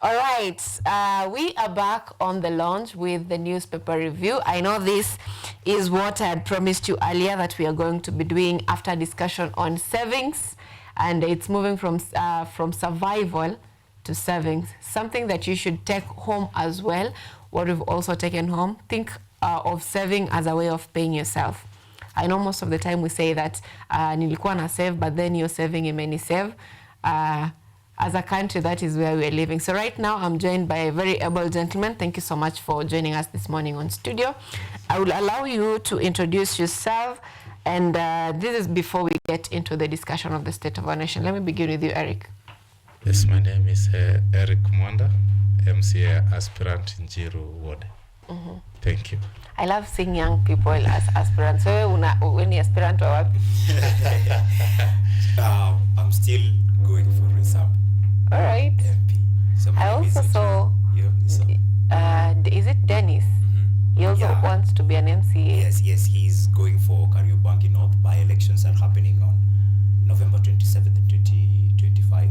All right, we are back on the launch with the newspaper review. I know this is what I had promised you earlier that we are going to be doing after discussion on savings, and it's moving from survival to savings, something that you should take home as well. What we've also taken home, think of saving as a way of paying yourself. I know most of the time we say that nilikuwa na save, but then you're saving imenisave. As a country, that is where we're living. So right now, I'm joined by a very able gentleman. Thank you so much for joining us this morning on studio. I will allow you to introduce yourself, and this is before we get into the discussion of the state of our nation. Let me begin with you, Eric. Yes, my name is Eric Mwanda, MCA aspirant in Jiru Ward. Thank you. I love seeing young people as aspirants. So when you aspirant or what? I'm still going for resub. All right. MP. So I also saw, is it Dennis? He also wants to be an MCA. Yes, he's going for Kariobangi North. By-elections are happening on November 27th, 2025.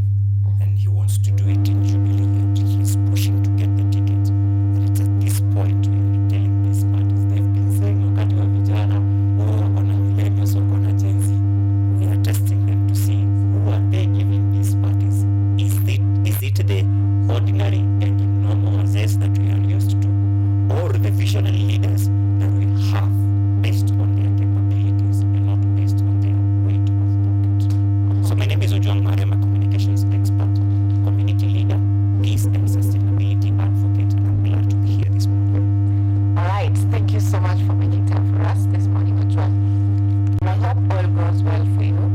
And he wants to do it in Jubilee, and he's pushing to get the ticket. And it's at this point we're telling these parties, they've been saying, wakati wa vijana, wakona millennials, wakona Gen Z. We are testing them to see who are they giving these parties. Is it the ordinary and normal zest that we are used to, or the visionary leaders that we have based on their capabilities and not based on their weight of pocket? So my name is Ojwang Marema, communications expert, community leader, peace and sustainability advocate, and I'm glad to be here this morning. All right, thank you so much for making time for us this morning, Ojwang. I hope all goes well for you.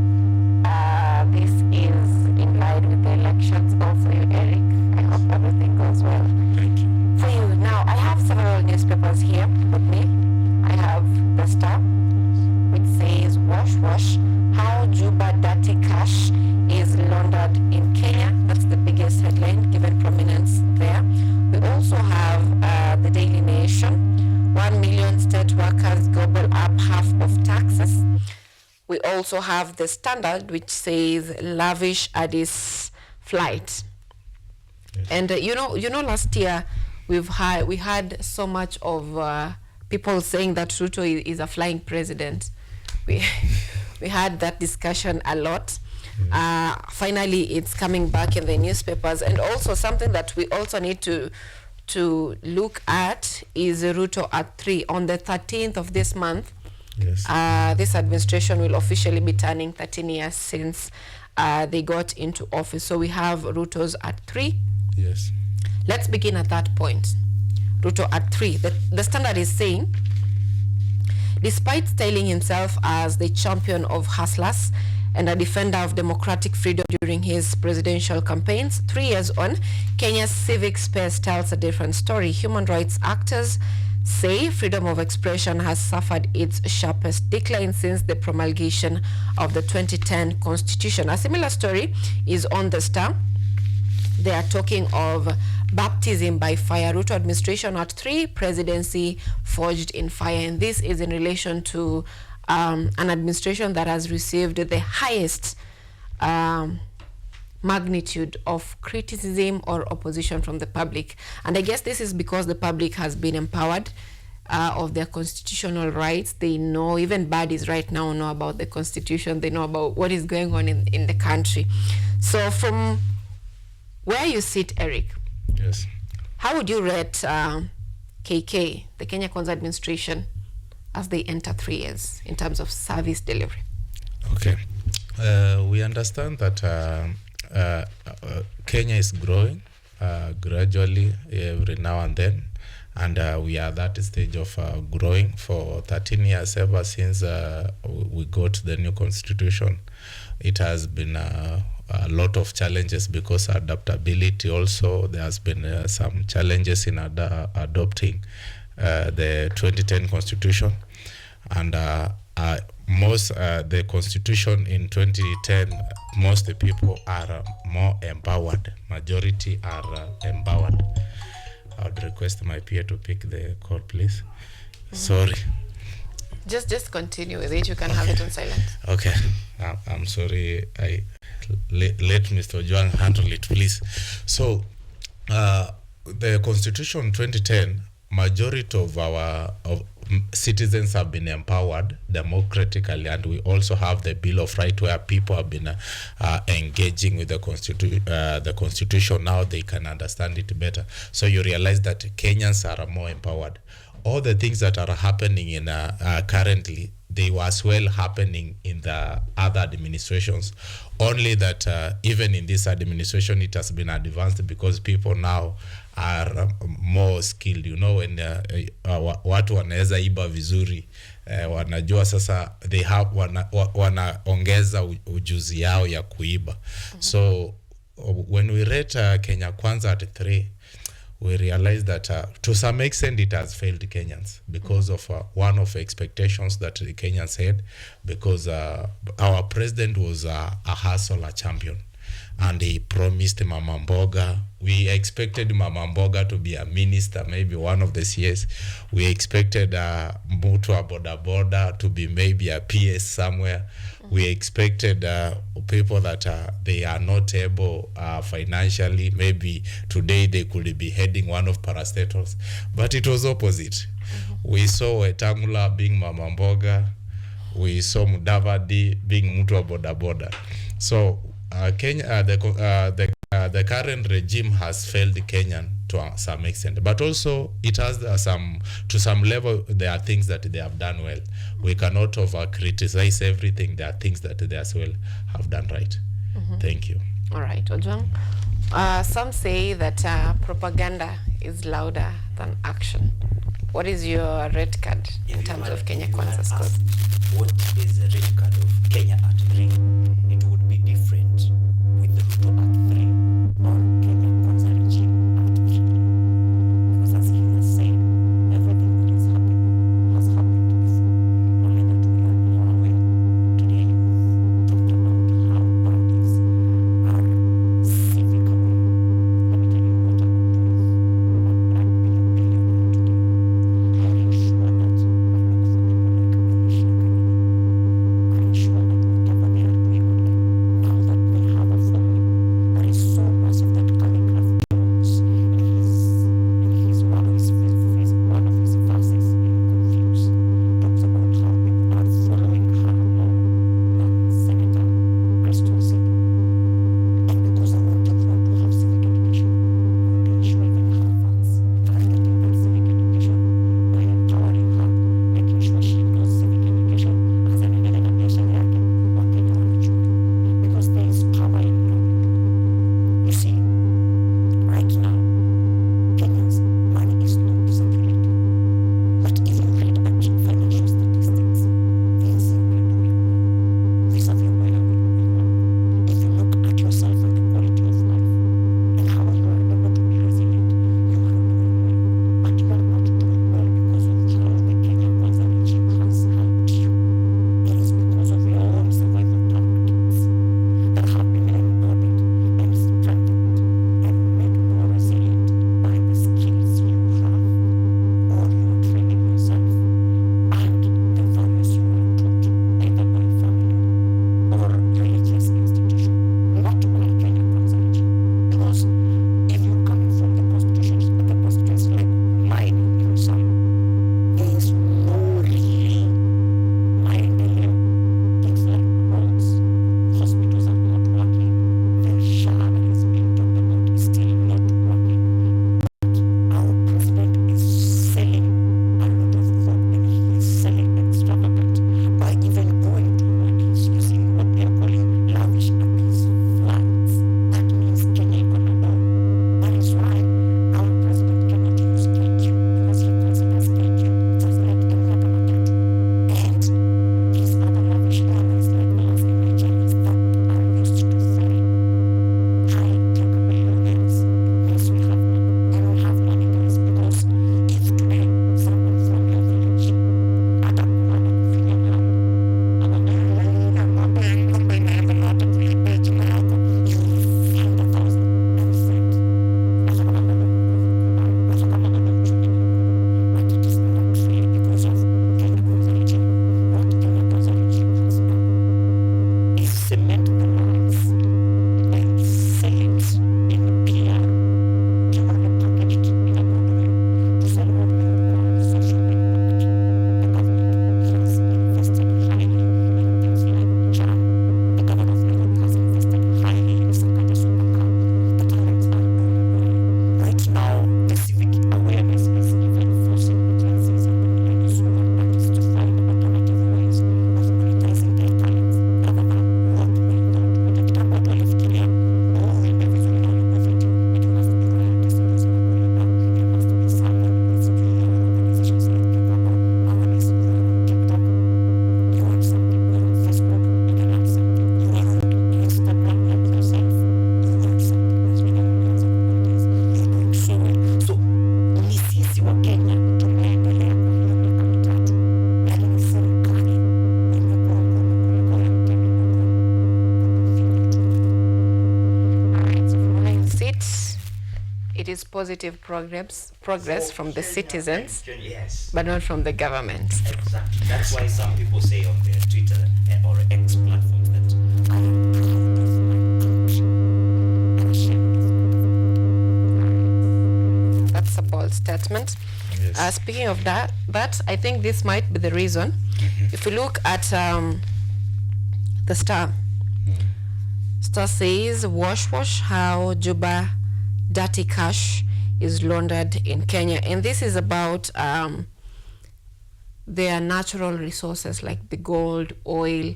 This is in line with the elections also, you, Eric. I hope everything goes well. Thank you. For you, now, I have several newspapers here with me. I have The Star, which says, wash, how Juba dirty cash is laundered in Kenya. That's the biggest headline, given prominence there. We also have The Daily Nation, 1 million state workers gobble up half of taxes. We also have The Standard, which says, lavish Addis flight. Yes. And you know, last year we had so much of people saying that Ruto is a flying president. We had that discussion a lot. Finally, it's coming back in the newspapers, and also something that we also need to look at is Ruto at 3 on the 13th of this month. Yes. This administration will officially be turning 13 years since they got into office. So we have Ruto's at 3. Yes. Let's begin at that point. Ruto at 3. The Standard is saying, despite styling himself as the champion of hustlers and a defender of democratic freedom during his presidential campaigns, 3 years on, Kenya's civic space tells a different story. Human rights actors say freedom of expression has suffered its sharpest decline since the promulgation of the 2010 Constitution. A similar story is on The Star. They are talking of baptism by fire. Ruto administration at 3, presidency forged in fire. And this is in relation to an administration that has received the highest magnitude of criticism or opposition from the public. And I guess this is because the public has been empowered of their constitutional rights. They know, even baddies right now know about the Constitution. They know about what is going on in the country. So from where you sit, Eric, Yes. how would you rate KK, the Kenya Kwanza administration, as they enter 3 years in terms of service delivery? Okay. We understand that Kenya is growing gradually every now and then, and we are at that stage of growing for 13 years ever since we got the new constitution. It has been a lot of challenges because adaptability also. There has been some challenges in adopting the 2010 constitution, and the constitution in 2010, most people are more empowered. Majority are empowered. I would request my peer to pick the call, please. Sorry. Just continue with it. You can have it on silent. Okay. I'm sorry. Let Mr. Ojwang handle it, please. So, The Constitution 2010, majority of our citizens have been empowered democratically, and we also have the Bill of Rights where people have been engaging with the Constitution. Now they can understand it better. So you realize that Kenyans are more empowered. All the things that are happening in currently, they were as well happening in the other administrations. Only that even in this administration, it has been advanced because people now are more skilled. You know, when watu wanaweza iba vizuri, wanajua sasa they have wanaongeza ujuzi yao ya kuiba. So when we rate Kenya Kwanza at 3, we realize that to some extent it has failed Kenyans because of one of expectations that the Kenyans had, because our president was a hustler champion, and he promised Mama Mboga. We expected Mama Mboga to be a minister, maybe one of the CS. We expected Mutu wa Boda Boda to be maybe a PS somewhere. We expected people that they are not able financially. Maybe today they could be heading one of parastatals. But it was opposite. We saw Wetangula being Mama Mboga. We saw Mudavadi being Mutu wa Boda Boda. So Kenya, the current regime has failed Kenyan to some extent, but also it has to some level. There are things that they have done well. We cannot criticize everything. There are things that they as well have done right. Thank you. All right, Ojwang. Some say that propaganda is louder than action. What is your red card in terms of Kenya Kwanza score? What is the red card of Kenya at 3? It would be different with the Ruto at 3 on Kenya Kwanza regime at 3. Because as he has said, everything that is happening has happened to us. Only that we are more aware. Today you've talked about how parties are civically. Let me tell you what happened to us. About 9 billion today. Are you sure that I look for people like Aisha Kanyini? Are you sure that whatever they are doing is positive progress from the citizens, Yes. but not from the government. Exactly. That's why some people say on their Twitter or X platforms that That's a bold statement. Yes. Speaking of that, I think this might be the reason. If we look at the Star, Star says, wash how Juba dirty cash is laundered in Kenya. And this is about their natural resources like the gold, oil,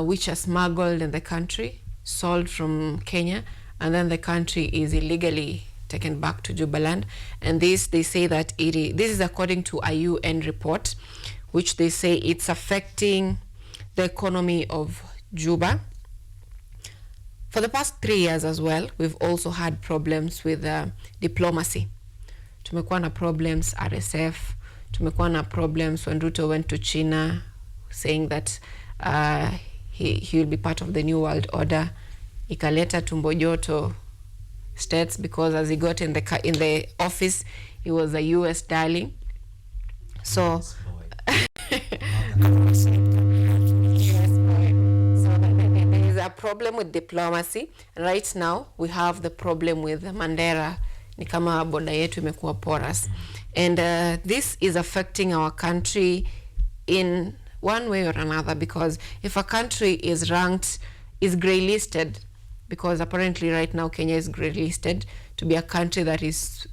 which are smuggled in the country, sold from Kenya, and then the country is illegally taken back to Jubaland. And this, they say that this is according to a UN report, which they say it's affecting the economy of Juba. For the past 3 years as well, we've also had problems with diplomacy. Tumekuwa na problems RSF, tumekuwa na problems when Ruto went to China saying that he will be part of the New World Order. Ikaleta tumbo joto states because as he got in the office, he was a US darling. So there is a problem with diplomacy. Right now, we have the problem with Mandera. Ni kama boda yetu imekuwa porous. And this is affecting our country in one way or another, because if a country is ranked, is grey listed, because apparently right now Kenya is grey listed to be a country that is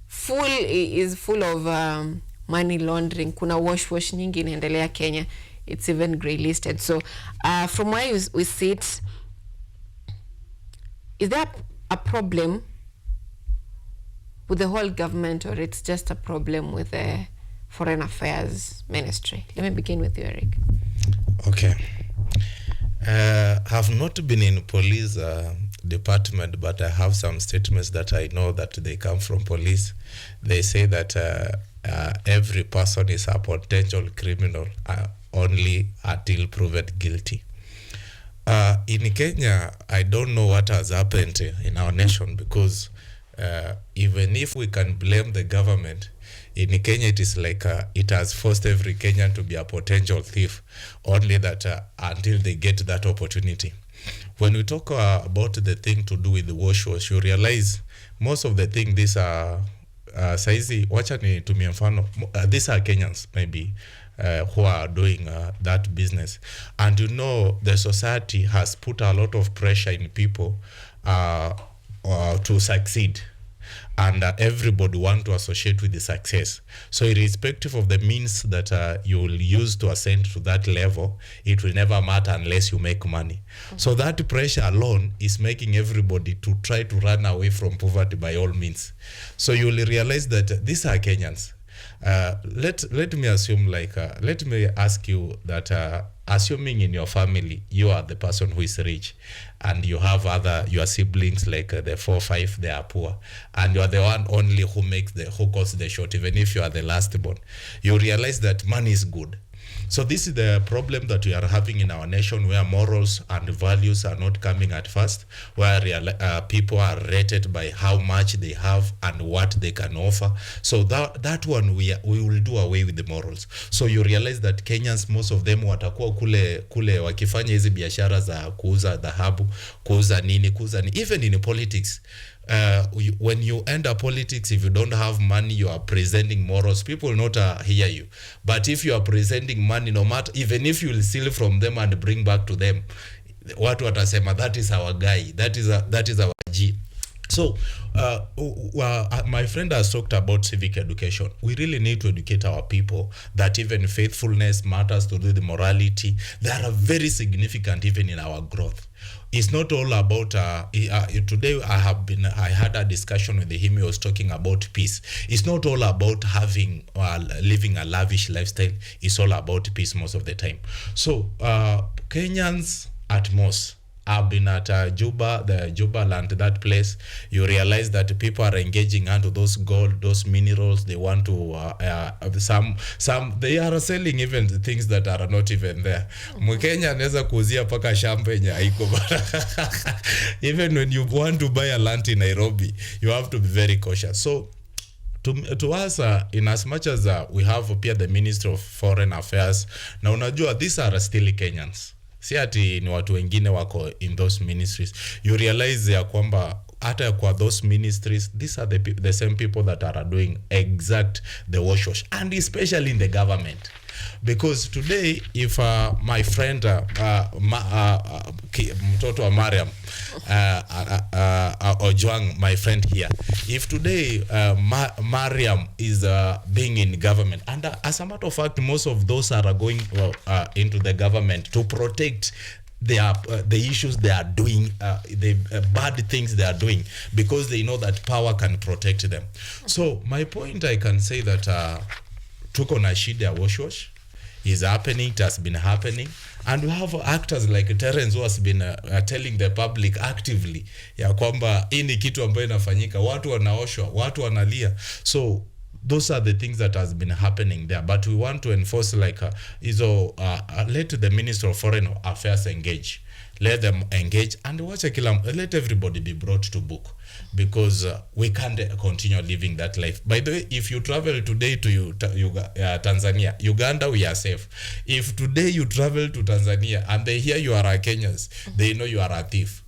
full of money laundering. Kuna wash nyingi inaendelea Kenya. It's even grey listed. So from where we sit, is there a problem with the whole government, or it's just a problem with the Foreign Affairs Ministry? Let me begin with you, Eric. Okay. Have not been in police department, but I have some statements that I know that they come from police. They say that every person is a potential criminal only until proven guilty. In Kenya, I don't know what has happened in our nation, because even if we can blame the government, in Kenya it is like it has forced every Kenyan to be a potential thief, only that until they get that opportunity. When we talk about the thing to do with the wash, you realize most of the thing these are saizi, wacha nitumie mfano, these are Kenyans maybe who are doing that business, and you know the society has put a lot of pressure in people to succeed, and everybody want to associate with the success. So irrespective of the means that you will use to ascend to that level, it will never matter unless you make money. So that pressure alone is making everybody to try to run away from poverty by all means. So you will realize that these are Kenyans. Let me assume, like, let me ask you that assuming in your family you are the person who is rich, and you have your siblings like the 4 or 5, they are poor, and you are the one only who calls the shot, even if you are the last born, you realize that money is good. So this is the problem that we are having in our nation, where morals and values are not coming at first, where people are rated by how much they have and what they can offer. So that one we will do away with the morals. So you realize that Kenyans, most of them watakuwa kule wakifanya hizi biashara za kuuza dhahabu, kuuza nini, even in politics. When you enter politics, if you don't have money, you are presenting morals, people will not hear you. But if you are presenting money, no matter, even if you will steal from them and bring back to them, watu watasema that is our guy, that is our G. So my friend has talked about civic education. We really need to educate our people that even faithfulness matters, to do the morality. They are very significant even in our growth. It's not all about today I had a discussion with him. He was talking about peace. It's not all about living a lavish lifestyle. It's all about peace most of the time. So Kenyans at most I've been at Juba, the Juba land, that place. You realize that people are engaging onto those gold, those minerals. They want to some they are selling even things that are not even there. Mkenya anaweza kuuzia paka shamba yenye haiko. Even when you want to buy a land in Nairobi, you have to be very cautious. So to us, in as much as we have here the Ministry of Foreign Affairs, na unajua these are still Kenyans. Si ati ni watu wengine wako in those ministries. You realize ya kwamba hata kwa those ministries, these are the same people that are doing exact the wash and especially in the government. Because today, if my friend mtoto wa Mariam Ojwang, my friend here, if today Mariam is being in government, and as a matter of fact, most of those are going into the government to protect the issues they are doing, the bad things they are doing, because they know that power can protect them. So my point, I can say that tuko na shida ya wash is happening, it has been happening, and we have actors like Terence who has been telling the public actively ya kwamba hii ni kitu ambayo inafanyika, watu wanaoshwa, watu wanalia. So those are the things that has been happening there, but we want to enforce like let the Minister of Foreign Affairs engage, let them engage, and let everybody be brought to book, because we can't continue living that life. By the way, if you travel today to Tanzania, Uganda, we are safe. If today you travel to Tanzania and they hear you are a Kenyans, they know you are a thief.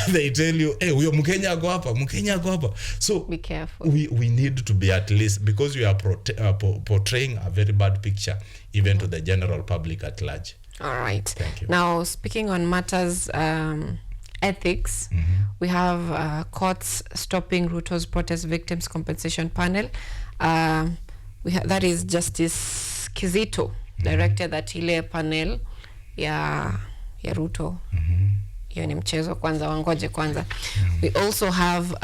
They tell you, hey, we are Mkenya ako hapa. So be careful. We need to be, at least, because we are portraying a very bad picture even to the general public at large. All right. Thank you. Now, speaking on matters ethics, we have courts stopping Ruto's protest victims compensation panel. That is Justice Kizito directed that ile panel ya Ruto. Hiyo ni mchezo kwanza, wangoje kwanza. We also have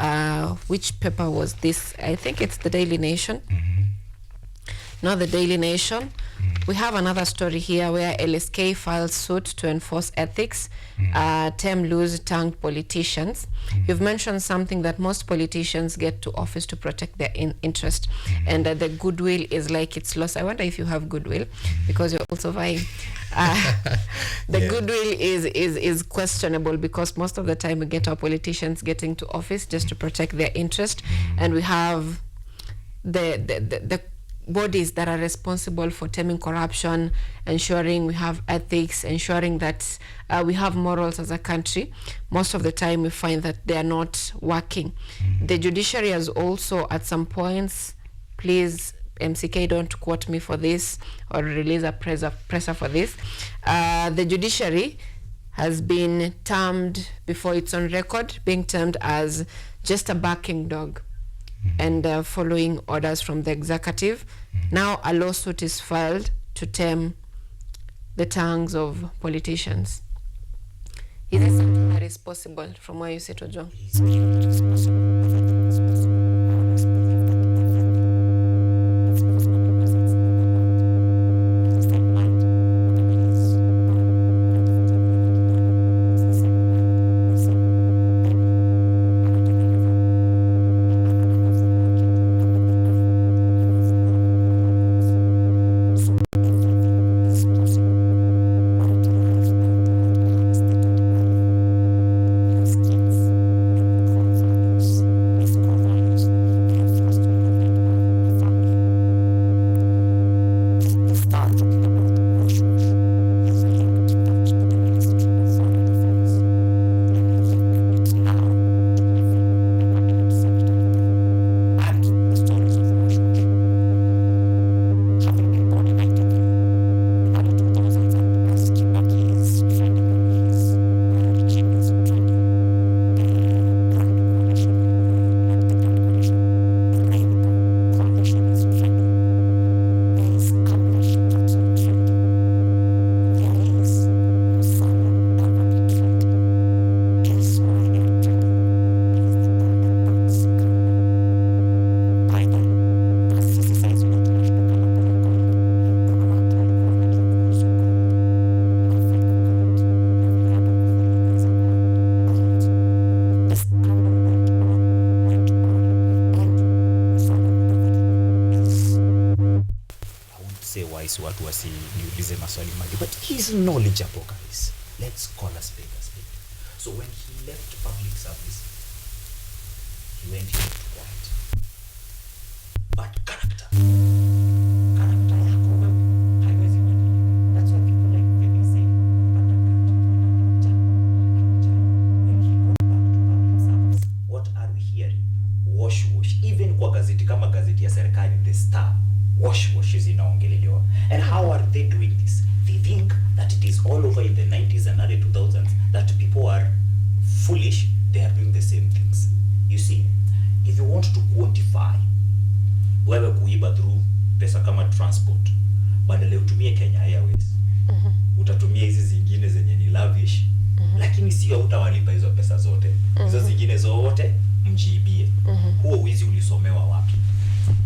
which paper was this? I think it's the Daily Nation. Not the Daily Nation. We have another story here where LSK files suit to enforce ethics, term loose-tongued politicians. You've mentioned something that most politicians get to office to protect their interest, and the goodwill is like it's lost. I wonder if you have goodwill, because you're also vying. Goodwill is questionable, because most of the time we get our politicians getting to office just to protect their interest, and we have the bodies that are responsible for taming corruption, ensuring we have ethics, ensuring that we have morals as a country. Most of the time we find that they are not working. The judiciary has also at some points, please MCK don't quote me for this or release a presser for this, the judiciary has been termed, before it's on record, being termed as just a barking dog and following orders from the executive. Now a lawsuit is filed to tame the tongues of politicians. Is this something that is possible from where you sit, Ojo? guys, watu wasiniulize maswali mali, but he's knowledgeable, guys. Let's call a spade a spade. So when he left public service, he went into quiet. But character yako wewe haiwezi badilika. That's why people like Femi say, when he got back to public service, what are we hearing? Wash. Even kwa gazeti kama gazeti ya serikali, The Star, wash zinaongelelewa. And how are they doing this? They think that it is all over in the 90s and early 2000s that people are foolish. They are doing the same things. You see, if you want to quantify wewe kuiba through pesa kama transport, badala utumie Kenya Airways, utatumia hizi zingine zenye ni lavish, lakini sio utawalipa hizo pesa zote. Hizo zingine zote mjiibie. Huo wizi ulisomewa wapi?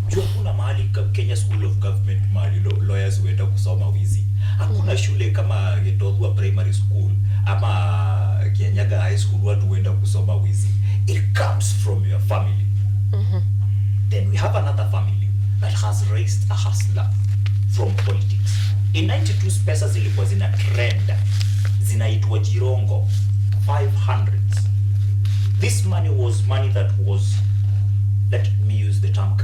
Jua kuna mahali Kenya School of Government mahali lawyers huenda kusoma wizi. Hakuna shule kama Githurai Primary School ama Kianyaga High School watu huenda kusoma wizi. It comes from your family. Then we have another family that has raised a hustler from politics. In 92 pesa zilikuwa zina trend, zinaitwa Jirongo 500s. This money was money that was, let me use the term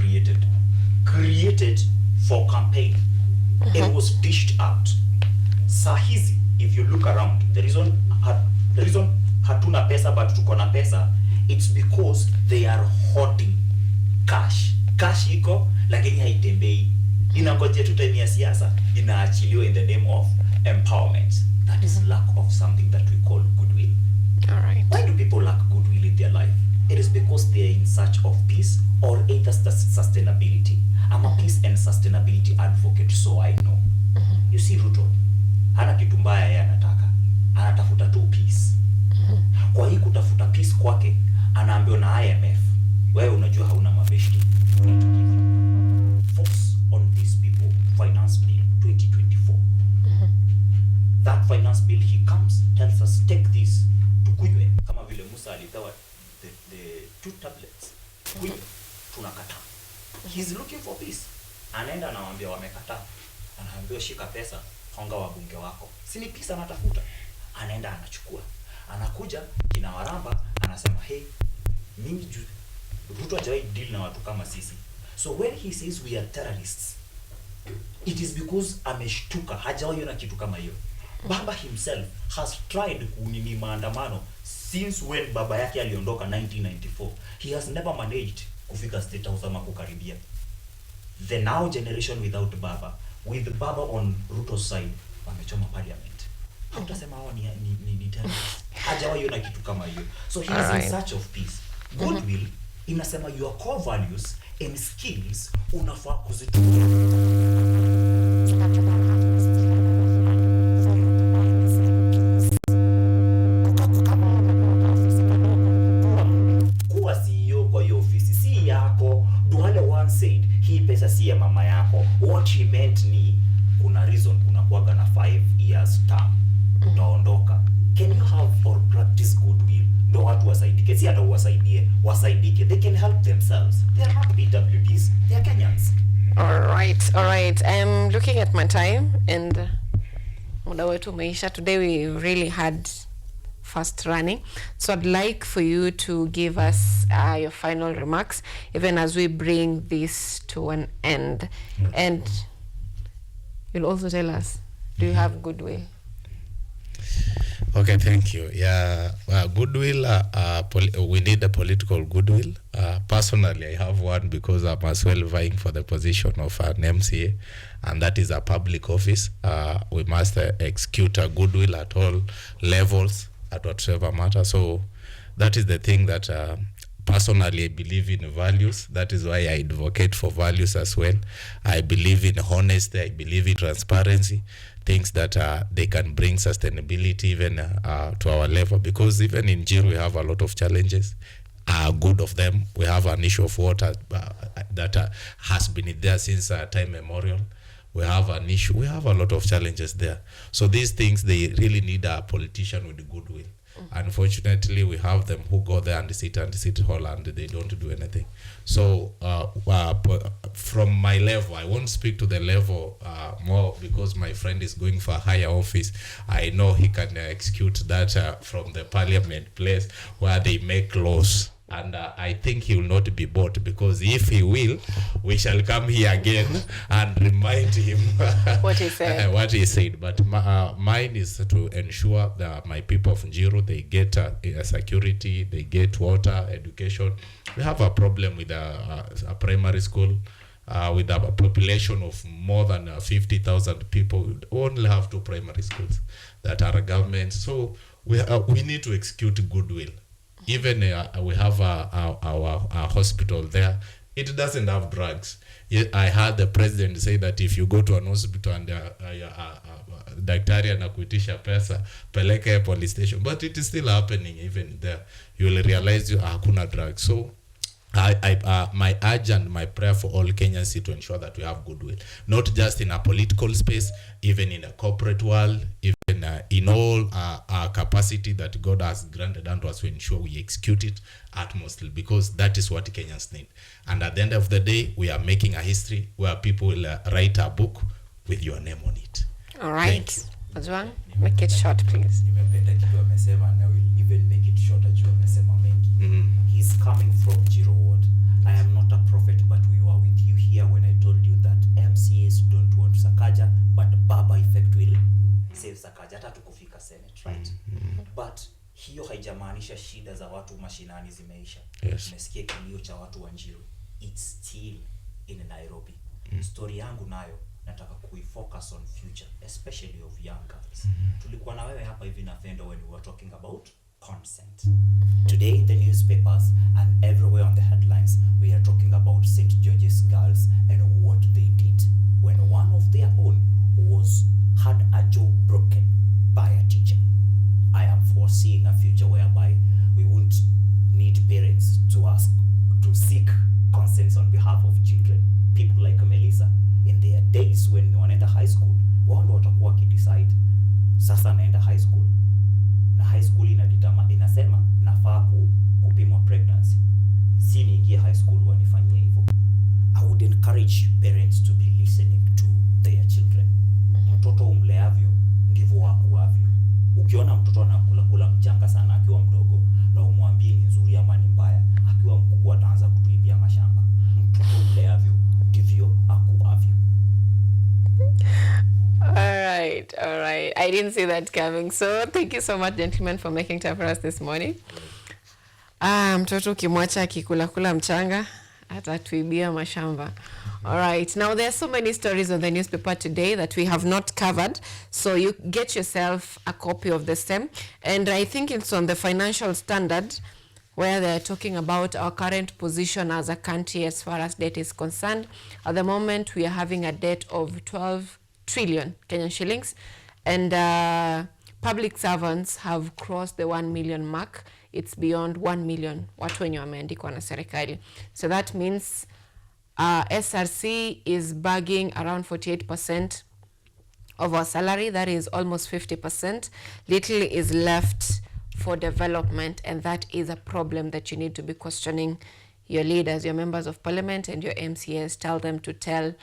created for campaign. It was dished out. Sahizi, if you look around, the reason hatuna pesa but tuko na pesa, it's because they are hoarding cash iko lakini haitembei, inangojea tu time ya siasa inaachiliwa in the name of empowerment. That is lack of something that we call goodwill. All right. Why do people lack goodwill in their life? It is because they are in search of peace or either sustainability. I'm a peace and sustainability advocate, so I know. You see, Ruto hana kitu mbaya yeye anatafuta tu peace. Kwa hii kutafuta peace kwake anaambiwa na IMF, wewe unajua hauna mabeshti, we need to give force on these people finance bill 2024. That finance bill, he comes, tells us take this, tukunywe kama vile Musa alipewa the 2 tablets, tukunywe, tunakataa. He's looking for peace. Anaenda anawaambia wamekataa, anaambiwa shika pesa, honga wabunge wako. Si ni peace anatafuta? Anaenda anachukua, anakuja kinawaramba, anasema hey, mimi Ruto hajawahi deal na watu kama sisi. So when he says we are terrorists, it is because ameshtuka, hajawahi ona kitu kama hiyo. Baba himself has tried kunini maandamano since when baba yake aliondoka 1994. He has never managed kufika State House ama kukaribia. The now generation without baba, with baba on Ruto's side, wamechoma parliament. Utasema hao ni terrorists. Hajawahi ona kitu kama hiyo. So he is in search of peace. Goodwill inasema your core values and skills unafaa kuzitumia. Kuwa CEO kwa hiyo ofisi si yako. Duale once said hii pesa si ya mama yako. What he meant ni kuna reason unakuwaga na 5 years term. Utaondoka. Can you have or practice goodwill? Ndo watu wasaidike, si hata wasaidike. They can help themselves. They are not PWDs, they are Kenyans. All right. I'm looking at my time and muda wetu umeisha. Today we really had fast running. So I'd like for you to give us your final remarks, even as we bring this to an end. And you'll also tell us, do you have goodwill? Okay, thank you. Yeah, goodwill, we need a political goodwill. Personally, I have one because I'm as well vying for the position of an MCA, and that is a public office. We must execute a goodwill at all levels, at whatever matter. So that is the thing that personally I believe in values. That is why I advocate for values as well. I believe in honesty. I believe in transparency. Things that they can bring sustainability even to our level, because even in jail we have a lot of challenges. Good of them, we have an issue of water that has been there since time memorial. We have an issue, we have a lot of challenges there. So these things, they really need a politician with goodwill. Unfortunately, we have them who go there and sit hall and they don't do anything. So from my level, I won't speak to the level more because my friend is going for a higher office. I know he can execute that from the parliament place where they make laws. And I think he will not be bought, because if he will, we shall come here again and remind him what he said. What he said. But mine is to ensure that my people of Njiru, they get security, they get water, education. We have a problem with a primary school with a population of more than 50,000 people. We only have 2 primary schools that are government. So we need to execute goodwill. Even we have our hospital there. It doesn't have drugs. I heard the president say that if you go to an hospital and daktari anakuitisha pesa, peleke police station. But it is still happening even there. You will realize hakuna drugs. So my urge and my prayer for all Kenyans is to ensure that we have goodwill, not just in a political space, even in a corporate world, even in all our capacity that God has granted unto us, to ensure we execute it utmostly, because that is what Kenyans need. And at the end of the day, we are making a history where people will write a book with your name on it. All right. Ojwang, make it short, please. Nimependa kitu amesema, and I will even make it shorter. Juu amesema mengi. He's coming from Njiru Ward. I am not a prophet, but we were with you here when I told you that MCAs don't want Sakaja, but Baba effect will save Sakaja. Hata tukufika Senate, right? But hiyo haijamaanisha shida za watu mashinani zimeisha. Yes. Umesikia kilio cha watu wa Njiru. It's still in Nairobi. Story yangu nayo nataka kuifocus on future, especially of young girls. Tulikuwa na wewe hapa hivi na Fendo when we were talking about consent. Today in the newspapers and everywhere on the headlines, we are talking about St. George's girls and what they did when one of their own had a jaw broken by a teacher. I am foreseeing a future whereby we won't need parents to seek consents on behalf of children. People like Melissa, in their days when wanaenda high school, wao ndio watakuwa wakidecide sasa naenda high school, na high school inasema nafaa kupimwa pregnancy. Si niingie high school wanifanyie hivyo. I would encourage parents to be listening to their children. Mtoto umleavyo ndivyo akuavyo. Ukiona mtoto anakula mchanga sana akiwa mdogo, na umwambie ni nzuri ama ni mbaya, akiwa mkubwa ataanza kutuibia mashamba. Mtoto umleavyo ndivyo akuavyo. All right. I didn't see that coming. So thank you so much, gentlemen, for making time for us this morning. Mtoto ukimwacha akikula mchanga atatuibia mashamba. All right. Now there are so many stories on the newspaper today that we have not covered. So you get yourself a copy of the same. And I think it's on the Financial Standard, where they're talking about our current position as a country as far as debt is concerned. At the moment, we are having a debt of 12 trillion Kenyan shillings, and public servants have crossed the 1 million mark. It's beyond 1 million watu wenye wameandikwa na serikali. So that means SRC is bagging around 48% of our salary. That is almost 50%. Little is left for development, and that is a problem that you need to be questioning your leaders, your members of parliament, and your MCAs. Tell them to tell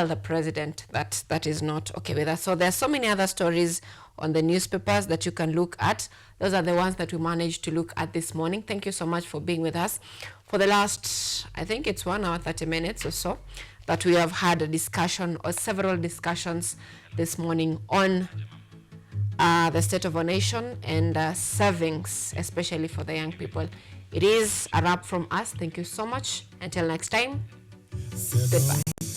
the president that that is not okay with us. So there are so many other stories on the newspapers that you can look at. Those are the ones that we managed to look at this morning. Thank you so much for being with us for the last, I think it's 1 hour 30 minutes or so, that we have had a discussion or several discussions this morning on the state of our nation and savings, especially for the young people. It is a wrap from us. Thank you so much. Until next time, goodbye.